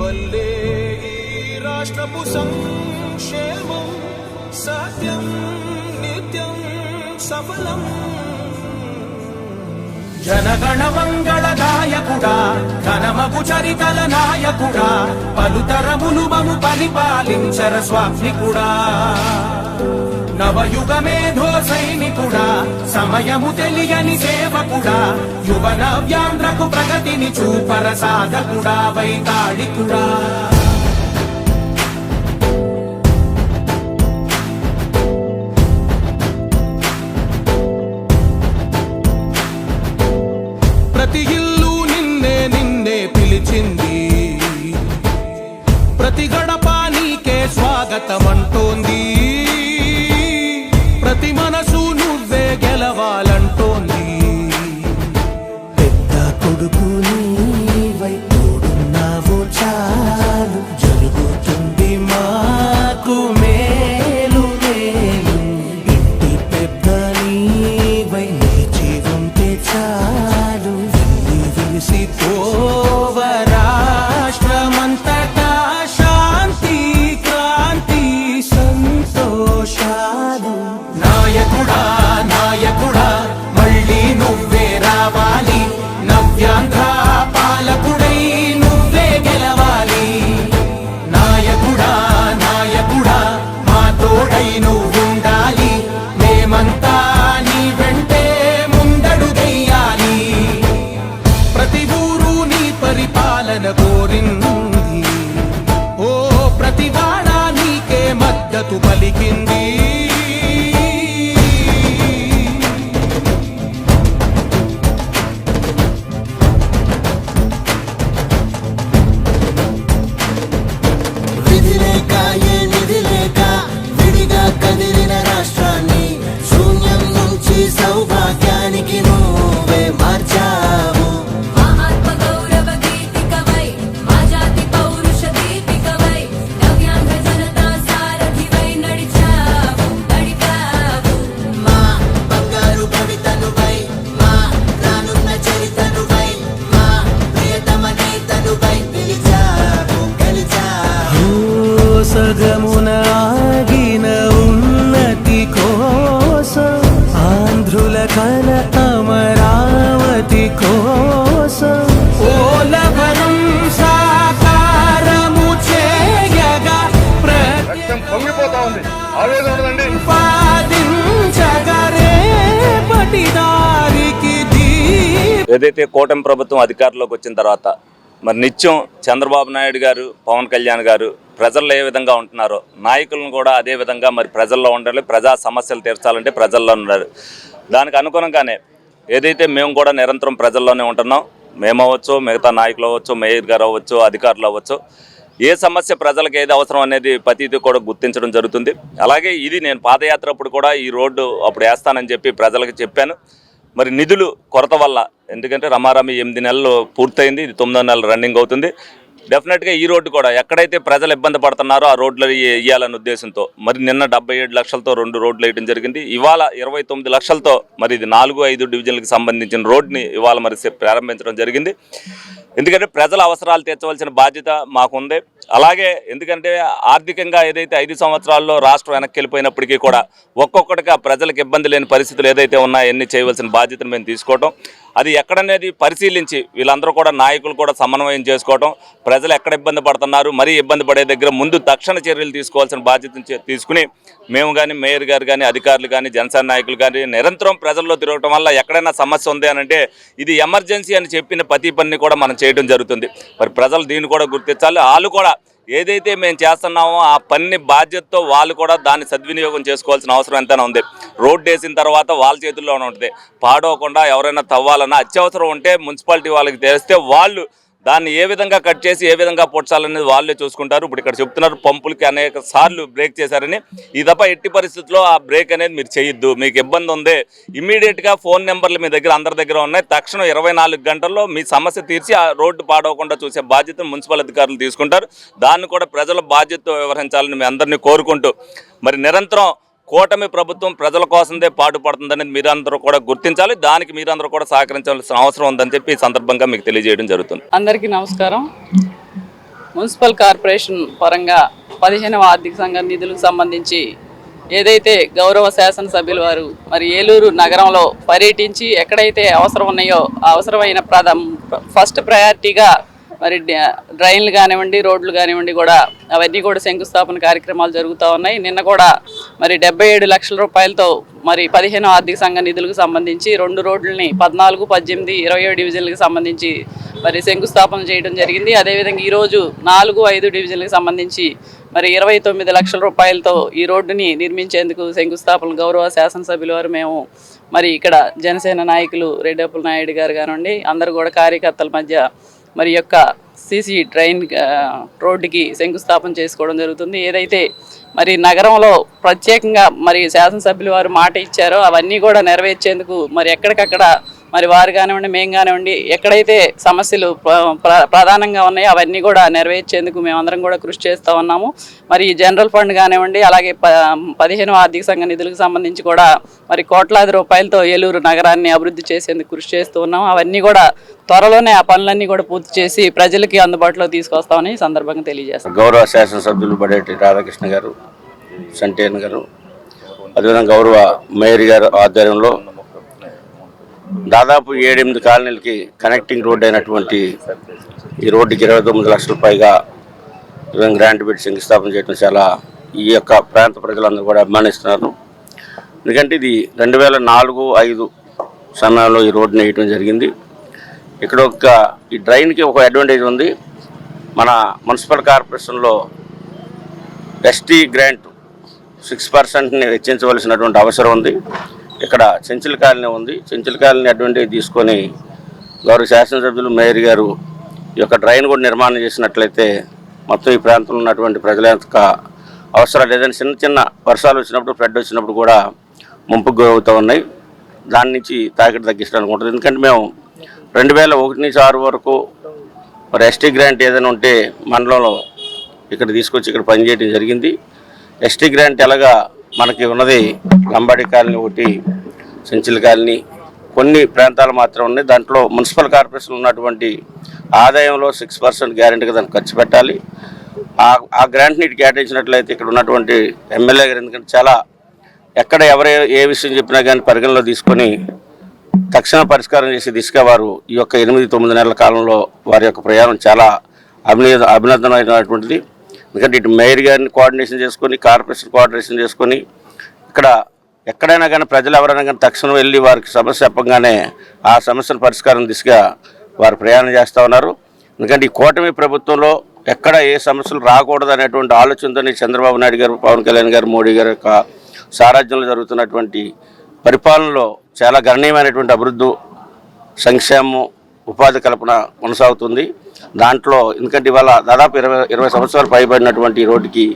వల్లే ఈ రాష్ట్రపు సంక్షేమం సత్యం నిత్యం సఫలం. జనగణ మంగళ నాయకుడా, ఘనమగు చరితల నాయకుడా, పలుతరములు మము పరిపాలించర స్వామికుడా. నవయుగ మేధో సైనికుడా, సమయము తెలియని సేవకుడా, యువన వ్యాంధ్రకు ప్రగతిని చూపర సాధకుడా, వైతాళికుడా. ప్రతి ఇల్లు నిన్నే నిన్నే పిలిచింది, ప్రతి గడప నీకే స్వాగతమంటోంది, ప్రతి మనసు నువ్వే గెలవాలంటోంది. పెద్ద కొడుకు నీవై తోడున్నావు చాలు, జరుగుతుంది మాకు మేలు మేలు. ఇంటి పెద్ద నీవై నిలిచి ఉంటే చాలు, విరిసి పోవ రాష్ట్రమంతటా శాంతి క్రాంతి సంతోషాలు. నాయకుడా నాయకుడా మళ్ళీ నువ్వే రావాలి, నవ్యాంధ్ర పాలకుడై నువ్వే గెలవాలి. నాయకుడా నాయకుడా మా తోడై నువ్వుండాలి, మేమంతా నీ వెంటే ముందడుగెయ్యాలి. ప్రతి ఊరు నీ పరిపాలన కోరింది, ఓ ప్రతి వాడ నీకే మద్దతు పలికింది. విధి లేక ఏ నిధి లేక విడిగా కదిలిన రాష్ట్రాన్ని శూన్యం నుంచి సౌభాగ్యానికి నువ్వే మార్చావు. మా ఆత్మ గౌరవ గీతికవై, మా జాతి పౌరుష దీపికవై, నవ్యాంధ్ర జనతా సారథివై నడిచావు నడిపావు. మా బంగారు కవితనువై, మా రానున్న చరితనువై, మా ప్రియతమ నేతనువై పిలిచావు గెలిచావు. సగమున ఆగిన ఉన్నతి కోసం, ఆంధ్రుల కల అమరావతి కోసం, ఓలవరం సాకారము చేయగా రక్తం పొంగిపోతా ఉంది, ఆవేదన ఉండదండి. ప్రతిపాదించగరేపటి దారికి ఏదైతే కూటమి ప్రభుత్వం అధికారంలోకి వచ్చిన తర్వాత మరి నిత్యం చంద్రబాబు నాయుడు గారు, పవన్ కళ్యాణ్ గారు ప్రజల్లో ఏ విధంగా ఉంటున్నారో నాయకులను కూడా అదే విధంగా మరి ప్రజల్లో ఉండాలి, ప్రజా సమస్యలు తీర్చాలంటే ప్రజల్లో ఉండాలి. దానికి అనుగుణంగానే ఏదైతే మేము కూడా నిరంతరం ప్రజల్లోనే ఉంటున్నాం, మేము అవ్వచ్చు, మిగతా నాయకులు అవ్వచ్చు, మేయర్ గారు అవ్వచ్చు, అధికారులు అవ్వచ్చు, ఏ సమస్య ప్రజలకు ఏది అవసరం అనేది ప్రతిదీ కూడా గుర్తించడం జరుగుతుంది. అలాగే ఇది నేను పాదయాత్ర అప్పుడు కూడా ఈ రోడ్డు అప్పుడు వేస్తానని చెప్పి ప్రజలకు చెప్పాను. మరి నిధులు కొరత వల్ల, ఎందుకంటే రమారమి 8 నెలలు పూర్తయింది, ఇది 9వ నెల రన్నింగ్ అవుతుంది. డెఫినెట్గా ఈ రోడ్డు కూడా ఎక్కడైతే ప్రజలు ఇబ్బంది పడుతున్నారో ఆ రోడ్లు వేయాలనే ఉద్దేశంతో మరి నిన్న 77 లక్షలతో 2 రోడ్లు వేయడం జరిగింది. ఇవాళ 29 లక్షలతో మరి ఇది 4-5 డివిజన్లకు సంబంధించిన రోడ్ని ఇవాళ మరి ప్రారంభించడం జరిగింది. ఎందుకంటే ప్రజల అవసరాలు తీర్చవలసిన బాధ్యత మాకుంది. అలాగే ఎందుకంటే ఆర్థికంగా ఏదైతే 5 సంవత్సరాల్లో రాష్ట్రం వెనక్కి వెళ్ళిపోయినప్పటికీ కూడా ఒక్కొక్కటిగా ప్రజలకు ఇబ్బంది లేని పరిస్థితులు ఏదైతే ఉన్నాయో అన్ని చేయవలసిన బాధ్యతను మేము తీసుకోవటం, అది ఎక్కడనేది పరిశీలించి వీళ్ళందరూ కూడా నాయకులు కూడా సమన్వయం చేసుకోవటం, ప్రజలు ఎక్కడ ఇబ్బంది పడుతున్నారు, మరీ ఇబ్బంది పడే దగ్గర ముందు తక్షణ చర్యలు తీసుకోవాల్సిన బాధ్యతను తీసుకుని మేము కానీ, మేయర్ గారు కానీ, అధికారులు కానీ, జనసేన నాయకులు కానీ నిరంతరం ప్రజల్లో తిరగటం వల్ల ఎక్కడైనా సమస్య ఉంది అనంటే ఇది ఎమర్జెన్సీ అని చెప్పిన ప్రతి పనిని కూడా మనం చేయడం జరుగుతుంది. మరి ప్రజలు దీన్ని కూడా గుర్తించాలి. వాళ్ళు కూడా ఏదైతే మేము చేస్తున్నామో ఆ పని బాధ్యతతో వాళ్ళు కూడా దాన్ని సద్వినియోగం చేసుకోవాల్సిన అవసరం ఎంతైనా ఉంది. రోడ్డు వేసిన తర్వాత వాళ్ళ చేతుల్లోనే ఉంటుంది. పాడవకుండా ఎవరైనా తవ్వాలన్నా అత్యవసరం ఉంటే మున్సిపాలిటీ వాళ్ళకి తెలిస్తే వాళ్ళు దాన్ని ఏ విధంగా కట్ చేసి ఏ విధంగా పొడ్చాలనేది వాళ్ళే చూసుకుంటారు. ఇప్పుడు ఇక్కడ చెప్తున్నారు పంపులకి అనేక సార్లు బ్రేక్ చేశారని. ఈ తప్ప ఎట్టి పరిస్థితుల్లో ఆ బ్రేక్ అనేది మీరు చేయొద్దు. మీకు ఇబ్బంది ఉంది, ఇమ్మీడియట్గా ఫోన్ నెంబర్లు మీ దగ్గర అందరి దగ్గర ఉన్నాయి. తక్షణం 24 గంటల్లో మీ సమస్య తీర్చి ఆ రోడ్డు పాడవకుండా చూసే బాధ్యత మున్సిపల్ అధికారులు తీసుకుంటారు. దాన్ని కూడా ప్రజల బాధ్యతతో వ్యవహరించాలని మీ అందరినీ కోరుకుంటూ మరి నిరంతరం కూటమి ప్రభుత్వం ప్రజల కోసమే పాటుపడుతుందనేది మీరందరూ కూడా గుర్తించాలి. దానికి మీరందరూ కూడా సహకరించాల్సిన అవసరం ఉందని చెప్పి ఈ సందర్భంగా మీకు తెలియజేయడం జరుగుతుంది. అందరికీ నమస్కారం. మున్సిపల్ కార్పొరేషన్ పరంగా 15వ ఆర్థిక సంఘ నిధులకు సంబంధించి ఏదైతే గౌరవ శాసనసభ్యుల వారు మరి ఏలూరు నగరంలో పర్యటించి ఎక్కడైతే అవసరం ఉన్నాయో ఆ అవసరమైన ఫస్ట్ ప్రయారిటీగా మరి డ్రైన్లు కానివ్వండి, రోడ్లు కానివ్వండి కూడా అవన్నీ కూడా శంకుస్థాపన కార్యక్రమాలు జరుగుతూ ఉన్నాయి. నిన్న కూడా మరి 77 లక్షల రూపాయలతో మరి 15వ ఆర్థిక సంఘ నిధులకు సంబంధించి 2 రోడ్లని 14, 18, 27 డివిజన్లకు సంబంధించి మరి శంకుస్థాపన చేయడం జరిగింది. అదేవిధంగా ఈరోజు 4, 5 డివిజన్లకు సంబంధించి మరి 29 లక్షల రూపాయలతో ఈ రోడ్డుని నిర్మించేందుకు శంకుస్థాపన గౌరవ శాసనసభ్యుల వారు మేము మరి ఇక్కడ జనసేన నాయకులు రెడ్డప్పల నాయుడు గారు కానివ్వండి అందరూ కూడా కార్యకర్తల మధ్య మరి యొక్క సీసీ డ్రైన్ రోడ్డుకి శంకుస్థాపన చేసుకోవడం జరుగుతుంది. ఏదైతే మరి నగరంలో ప్రత్యేకంగా మరి శాసనసభ్యులు వారు మాట ఇచ్చారో అవన్నీ కూడా నెరవేర్చేందుకు మరి ఎక్కడికక్కడ మరి వారు కానివ్వండి, మేము కానివ్వండి, ఎక్కడైతే సమస్యలు ప్రధానంగా ఉన్నాయో అవన్నీ కూడా నెరవేర్చేందుకు మేమందరం కూడా కృషి చేస్తూ ఉన్నాము. మరి జనరల్ ఫండ్ కానివ్వండి, అలాగే 15వ ఆర్థిక సంఘ నిధులకు సంబంధించి కూడా మరి కోట్లాది రూపాయలతో ఏలూరు నగరాన్ని అభివృద్ధి చేసేందుకు కృషి చేస్తూ ఉన్నాము. అవన్నీ కూడా త్వరలోనే ఆ పనులన్నీ కూడా పూర్తి చేసి ప్రజలకి అందుబాటులో తీసుకొస్తామని ఈ సందర్భంగా తెలియజేస్తాం. గౌరవ శాసనసభ్యులు బడేటి రాధాకృష్ణ గారు, సంటేన్ గారు, అదేవిధంగా గౌరవ మేయర్ గారు ఆధ్వర్యంలో దాదాపు 7-8 కాలనీలకి కనెక్టింగ్ రోడ్ అయినటువంటి ఈ రోడ్డుకి 29 లక్షల పైగా గ్రాంట్ పెట్టి శంకుస్థాపన చేయడం చాలా ఈ యొక్క ప్రాంత ప్రజలందరూ కూడా అభిమానిస్తున్నారు. ఎందుకంటే ఇది 2004-05 సమయంలో ఈ రోడ్డుని వేయడం జరిగింది. ఇక్కడ ఈ డ్రైన్కి ఒక అడ్వాంటేజ్ ఉంది. మన మున్సిపల్ కార్పొరేషన్లో ఎస్టీ గ్రాంట్ 6%ని వెచ్చించవలసినటువంటి అవసరం ఉంది. ఇక్కడ చెంచుల కాలనీ ఉంది. చెంచుల కాలనీ అడ్వాంటేజ్ తీసుకొని గౌరవ శాసనసభ్యులు మేయర్ గారు ఈ యొక్క డ్రైన్ కూడా నిర్మాణం చేసినట్లయితే మొత్తం ఈ ప్రాంతంలో ఉన్నటువంటి ప్రజల యొక్క అవసరాలు ఏదైనా చిన్న వర్షాలు వచ్చినప్పుడు, ఫ్లడ్ వచ్చినప్పుడు కూడా ముంపుకు గురవుతూ ఉన్నాయి. దాని నుంచి తాకిడి తగ్గించడానికి ఉంటుంది. ఎందుకంటే మేము 2001 నుంచి 6 వరకు మరి ఎస్టీ గ్రాంట్ ఏదైనా ఉంటే మండలంలో ఇక్కడ తీసుకొచ్చి ఇక్కడ పనిచేయడం జరిగింది. ఎస్టీ గ్రాంట్ ఎలాగా మనకి ఉన్నది లంబాడి కాలనీ ఒకటి, చెంచుల కాలనీ, కొన్ని ప్రాంతాలు మాత్రం ఉన్నాయి. దాంట్లో మున్సిపల్ కార్పొరేషన్ ఉన్నటువంటి ఆదాయంలో 6% గ్యారెంటీగా దాన్ని ఖర్చు పెట్టాలి. ఆ గ్రాంట్ని కేటాయించినట్లయితే ఇక్కడ ఉన్నటువంటి ఎమ్మెల్యే గారు, ఎందుకంటే చాలా ఎక్కడ ఎవరు ఏ విషయం చెప్పినా కానీ పరిగణలో తీసుకొని తక్షణ పరిష్కారం చేసే దిశగా వారు ఈ యొక్క 8-9 నెలల కాలంలో వారి యొక్క ప్రయాణం చాలా అభినందనమైనటువంటిది. ఎందుకంటే ఇటు మేయర్ గారిని కోఆర్డినేషన్ చేసుకొని, కార్పొరేషన్ కోఆర్డినేషన్ చేసుకొని ఇక్కడ ఎక్కడైనా కానీ ప్రజలు ఎవరైనా కానీ తక్షణం వెళ్ళి వారికి సమస్య చెప్పగానే ఆ సమస్యల పరిష్కారం దిశగా వారు ప్రయాణం చేస్తూ ఉన్నారు. ఎందుకంటే ఈ కూటమి ప్రభుత్వంలో ఎక్కడ ఏ సమస్యలు రాకూడదు అనేటువంటి ఆలోచనతో చంద్రబాబు నాయుడు గారు, పవన్ కళ్యాణ్ గారు, మోడీ గారి యొక్క సారథ్యంలో జరుగుతున్నటువంటి పరిపాలనలో చాలా గణనీయమైనటువంటి అభివృద్ధి, సంక్షేమం, ఉపాధి కల్పన కొనసాగుతుంది. దాంట్లో ఎందుకంటే ఇవాళ దాదాపు 20 సంవత్సరాలు పైబడినటువంటి ఈ రోడ్డుకి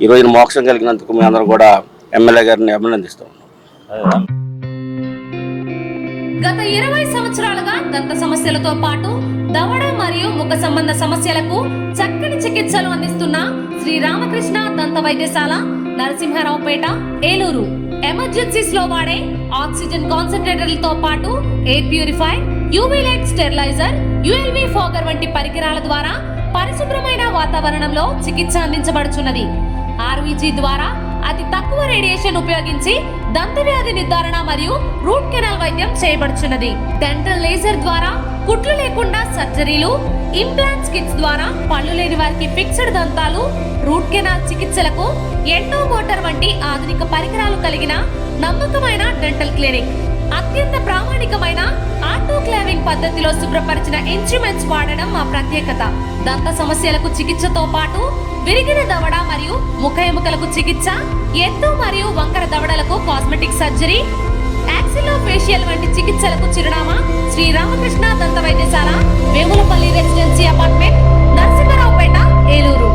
ఈ రోజున మోక్షం కలిగినందుకు మేము అందరం కూడా ఎమ్మెల్యే గారిని అభినందిస్తూ ఉన్నాం. గత 20 సంవత్సరాలుగా దంత సమస్యలతో పాటు దవడ మరియు ముఖ సంబంధ సమస్యలకు చక్కని చికిత్సలు అందిస్తున్న శ్రీ రామకృష్ణ దంత వైద్యశాల, నరసింహారావుపేట, ఏలూరు. ఎమర్జెన్సీస్ లో వాడే ఆక్సిజన్ కాన్సంట్రేటర్లతో పాటు air purify, UV light steriliser, ULV fogger వంటి పరికరాల ద్వారా పరిశుభ్రమైన వాతావరణంలో చికిత్స అందించబడుచున్నది. ఆర్వీజీ ద్వారా అతి తక్కువ రేడియేషన్ ఉపయోగించి దంత వ్యాధి నిర్ధారణ మరియు రూట్ కెనాల్ వైద్యం చేయబడుచున్నది. డెంటల్ లేజర్ ద్వారా కుట్లు లేకుండా సర్జరీలు, ఇంప్లాంట్స్ కిట్స్ ద్వారా పళ్ళు లేని వారికి ఫిక్స్డ్ దంతాలు, రూట్ కెనాల్ చికిత్సలకు ఎండో మోటార్ వంటి ఆధునిక పరికరాలు కలిగిన నమ్మకమైన డెంటల్ క్లినిక్. అత్యంత ప్రామాణికమైన ఆటోక్లావింగ్ పద్ధతిలో శుభ్రపరిచిన ఇన్స్ట్రుమెంట్స్ వాడడం మా ప్రత్యేకత. దంత సమస్యలకు చికిత్సతో పాటు విరిగిన దవడ మరియు ముఖ ఎముకలకు చికిత్స, ఎత్తు మరియు వంకర దవడలకు కాస్మెటిక్ సర్జరీ, యాక్సిలోఫేషియల్ వంటి చికిత్సలకు చిరునామా శ్రీ రామకృష్ణ దంత వైద్యశాల, వేములపల్లి రెసిడెన్సీ అపార్ట్మెంట్, నరసింహారావుపేట, ఏలూరు.